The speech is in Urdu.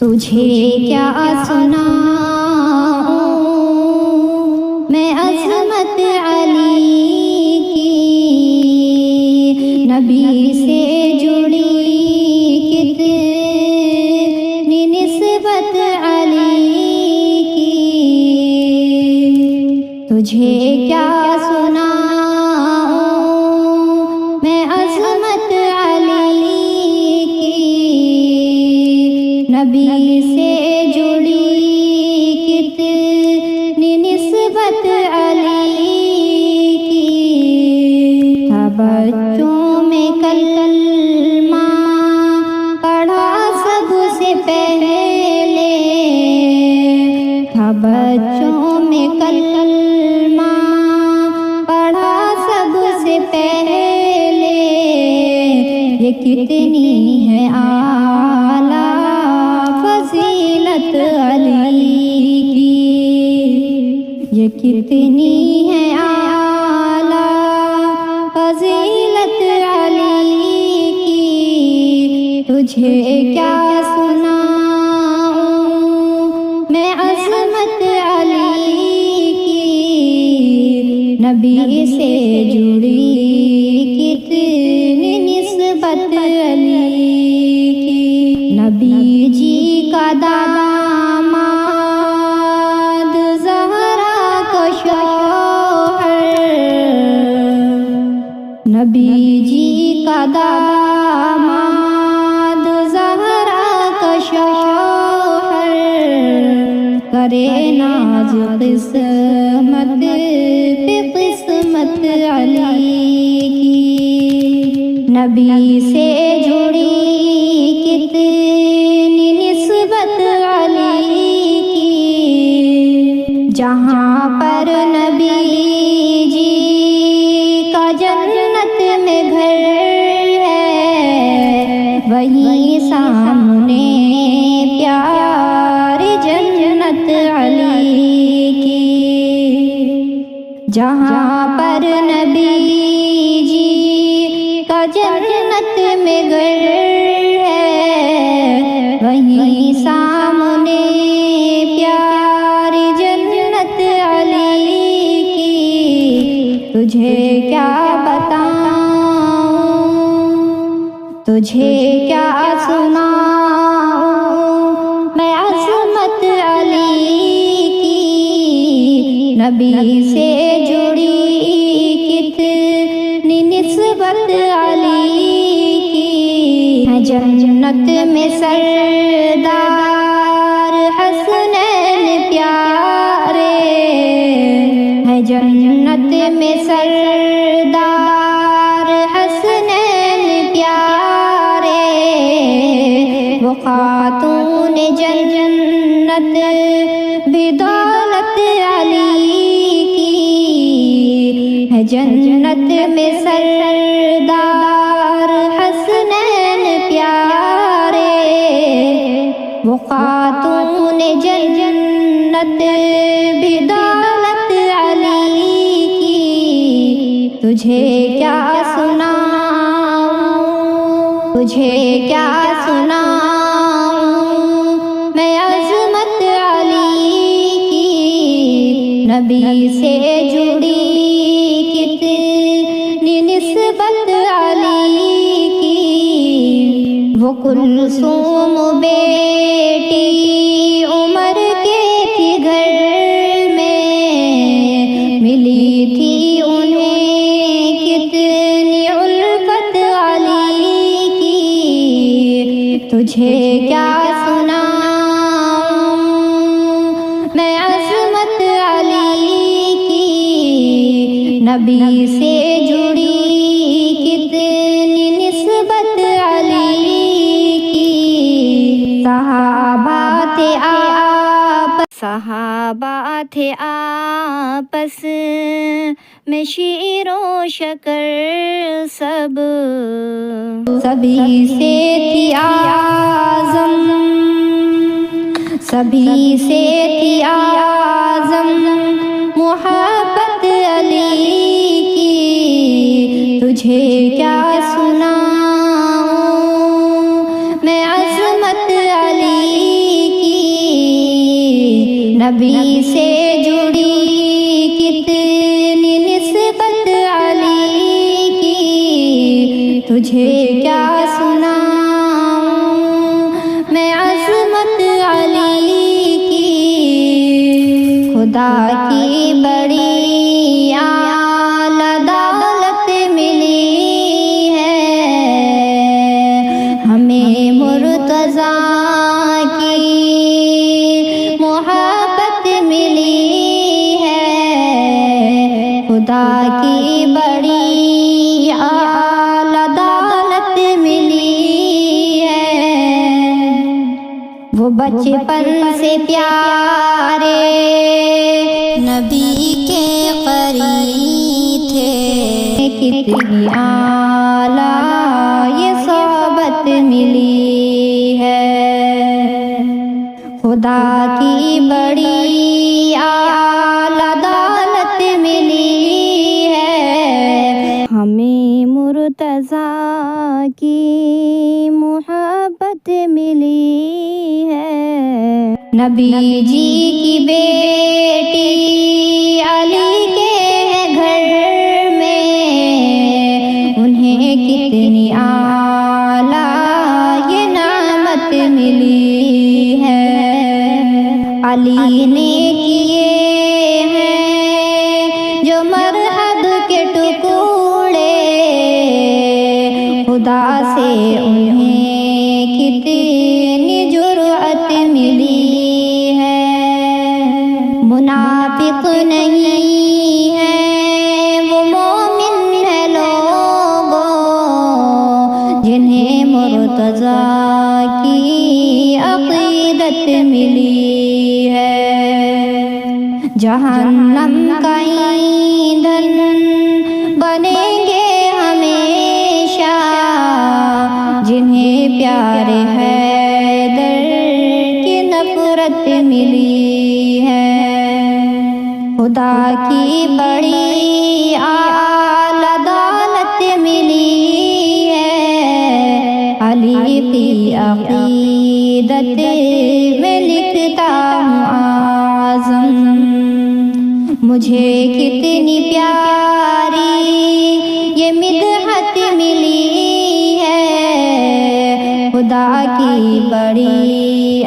تجھے کیا سناؤں میں عظمت علی کی، نبی سے جڑی کتنی نسبت علی کی، تجھے کیا سناؤں میں عظمت علی کی، نبی سے جڑی کتنی نسبت علی کی، تھا بچوں میں کلمہ پڑھا سب سے پہلے، تھا بچوں میں کلمہ پڑھا سب سے پہلے، یہ کتنی ہے اعلیٰ فضیلت علی کی، یہ کتنی ہے اعلیٰ فضیلت علی کی، تجھے کیا سناؤں میں عظمت علی کی، نبی سے جڑی کتنی نسبت علی کی، نبی جی کا داماد زہرا کا شوہر، نبی جی کا داماد زہرا کا شوہر، کرے ناز قسمت پہ قسمت علی کی، نبی سے جڑی کتنی نسبت علی کی، جہاں پر نبی جی کا جنت میں گھر ہے، وہیں سامنے پیاری جنت علی کی، جہاں پر نبی جی کا جنت میں گھر ہے، وہیں سامنے پیاری جنت علی کی، تجھے کیا بتاؤں تجھے کیا سناؤں میں عظمت علی کی، نبی سے جڑی کتنی نسبت علی کی، ہے جنت میں سردار حسنین پیارے، ہے جنت میں سردار حسنین پیارے، وہ خاتون جنت بدولت علی کی، ہے جنت میں سردار حسنین پیارے، وہ خاتون جنت بدولت علی کی، تجھے کیا سناؤں تجھے کیا سناؤں میں عظمت علی کی، نبی سے جڑی کتنی نسبت علی کی، وہ کلثوم بیٹی عمر کے تھی گھر میں، ملی تھی انہیں کتنی الفت علی کی، تجھے کیا سناؤں میں عظمت علی کی، نبی سے جڑی کتنی نسبت علی کی، صحابہ تھے آپس میں شیر و شکر، سبھی سے تھی اعظم محبت علی کی، تجھے کیا سناؤں میں عظمت علی نبی سے جڑی کتنی نسبت علی کی، تجھے کیا سناؤں میں عظمت علی کی۔ خدا کی بڑی اعلیٰ دولت ملی ہے ہمیں مرتضیٰ کی محبت ملی ہے، خدا کی بڑی اعلیٰ دولت ملی ہے۔ وہ بچپن سے پیارے نبی کے قریب تھے، کتنی اعلیٰ یہ صحبت ملی ہے، خدا کی بڑی اعلیٰ دولت ملی ہے ہمیں مرتضیٰ کی محبت ملی ہے۔ نبی جی کی بیٹی علی کے گھر میں انہیں کتنی اعلیٰ یہ نعمت ملی ہے، علی نے کیے ہیں جو مرحب کے ٹکڑے، خدا سے انہیں کتنی جرأت ملی ہے۔ منافق نہیں ہے وہ مومن ہے لوگوں، جنہیں مرتضیٰ کی عقیدت ملی ہے۔ جہنم کا ایندھن بنیں گے ہمیشہ، جنہیں پیارے حیدر کی نفرت ملی ہے، خدا کی بڑی اعلیٰ دولت ملی ہے، علی کی عقیدت میں لکھتا ہوں اعظم، مجھے کتنی پیاری یہ مدحت ملی ہے، خدا کی بڑی